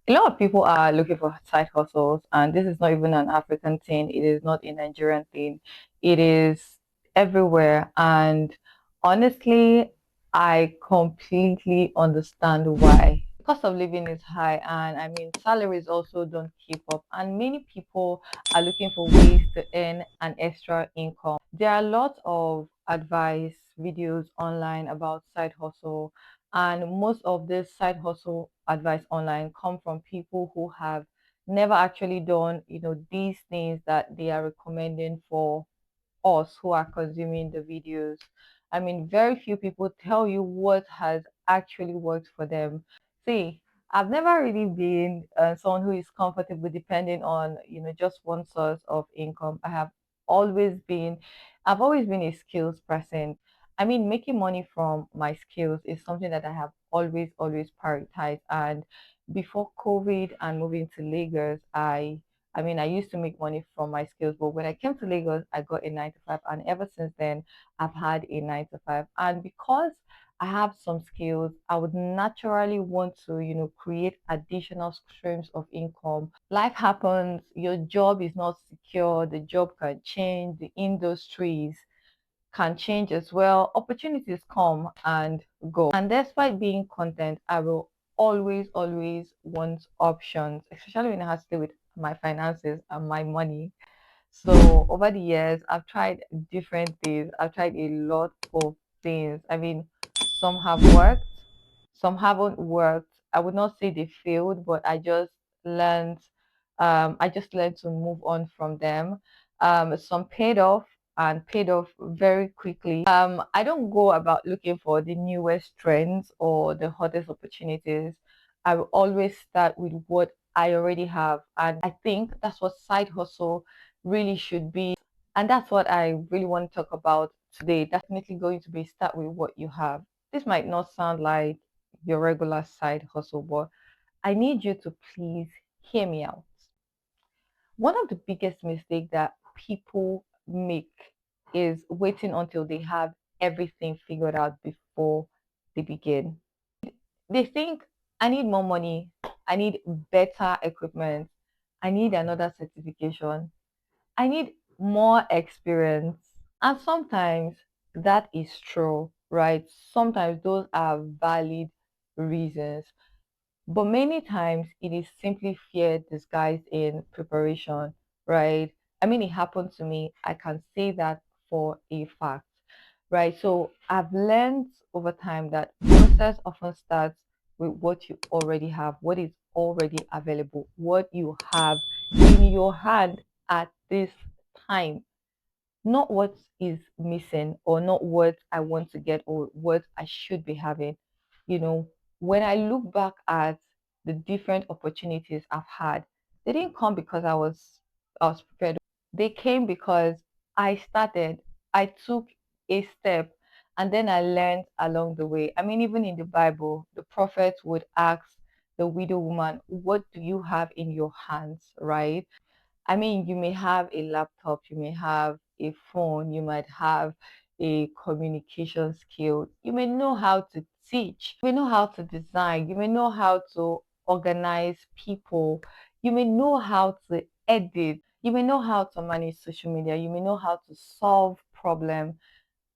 A lot of people are looking for side hustles, and this is not even an African thing. It is not a Nigerian thing. It is everywhere. And honestly, I completely understand why. The cost of living is high, and I mean, salaries also don't keep up. And many people are looking for ways to earn an extra income. There are a lot of advice videos online about side hustle, and most of this side hustle advice online come from people who have never actually done these things that they are recommending for us who are consuming the videos. I mean, very few people tell you what has actually worked for them. See, I've never really been someone who is comfortable depending on, just one source of income. Always been, I've always been a skills person. I mean, making money from my skills is something that I have always prioritized. And before COVID and moving to Lagos, I mean, I used to make money from my skills, but when I came to Lagos, I got a 9 to 5. And ever since then, I've had a 9 to 5. And because I have some skills, I would naturally want to, create additional streams of income. Life happens, your job is not secure, the job can change, the industries can change as well. Opportunities come and go. And despite being content, I will always want options, especially when it has to do with my finances and my money. So over the years, I've tried different things. I've tried a lot of things. I mean, some have worked, some haven't worked. I would not say they failed, but learned I just learned to move on from them. Some paid off and paid off very quickly. I don't go about looking for the newest trends or the hottest opportunities. I will always start with what I already have. And I think that's what side hustle really should be. And that's what I really want to talk about today. Definitely going to be start with what you have. This might not sound like your regular side hustle, but I need you to please hear me out. One of the biggest mistakes that people make is waiting until they have everything figured out before they begin. They think, I need more money, I need better equipment, I need another certification, I need more experience. And sometimes that is true, right? Sometimes those are valid reasons. But many times it is simply fear disguised in preparation, right? I mean, it happened to me. I can say that for a fact, right? So I've learned over time that process often starts with what you already have, what is already available, what you have in your hand at this time, not what is missing or not what I want to get or what I should be having. You know, when I look back at the different opportunities I've had, they didn't come because I was prepared. They came because I started, I took a step, and then I learned along the way. I mean, even in the Bible, the prophet would ask the widow woman, what do you have in your hands, right? I mean, you may have a laptop, you may have a phone, you might have a communication skill, you may know how to teach, you may know how to design, you may know how to organize people, you may know how to edit, you may know how to manage social media, you may know how to solve problems.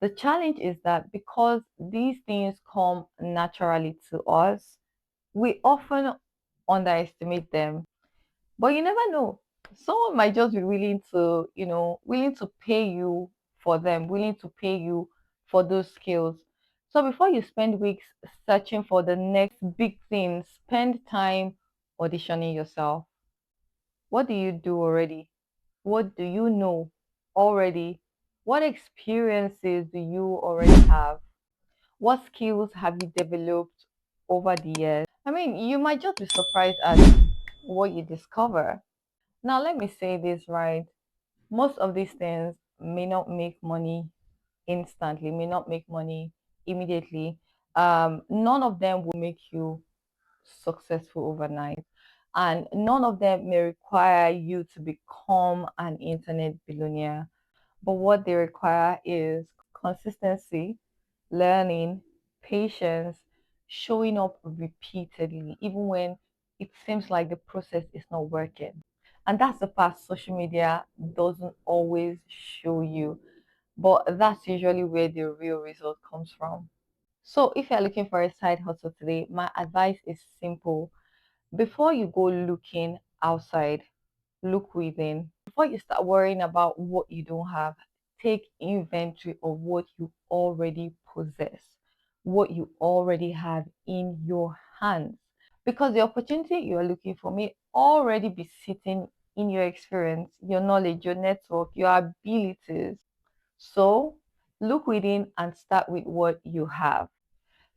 The challenge is that because these things come naturally to us, we often underestimate them, but you never know. Someone might just be willing to, willing to pay you for them, willing to pay you for those skills. So before you spend weeks searching for the next big thing, spend time auditioning yourself. What do you do already? What do you know already? What experiences do you already have? What skills have you developed over the years? I mean, you might just be surprised at what you discover. Now, let me say this right. Most of these things may not make money instantly, may not make money immediately. None of them will make you successful overnight. And none of them may require you to become an internet billionaire. But what they require is consistency, learning, patience, showing up repeatedly, even when it seems like the process is not working. And that's the part social media doesn't always show you, but that's usually where the real result comes from. So, if you're looking for a side hustle today, my advice is simple. Before you go looking outside, look within. Before you start worrying about what you don't have, take inventory of what you already possess, what you already have in your hands. Because the opportunity you are looking for may already be sitting in your experience, your knowledge, your network, your abilities. So look within and start with what you have.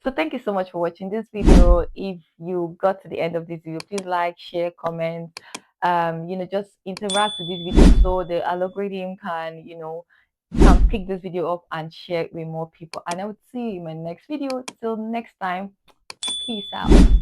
So thank you so much for watching this video. If you got to the end of this video, please like, share, comment, just interact with this video so the algorithm can, can pick this video up and share it with more people. And I would see you in my next video. Till next time, peace out.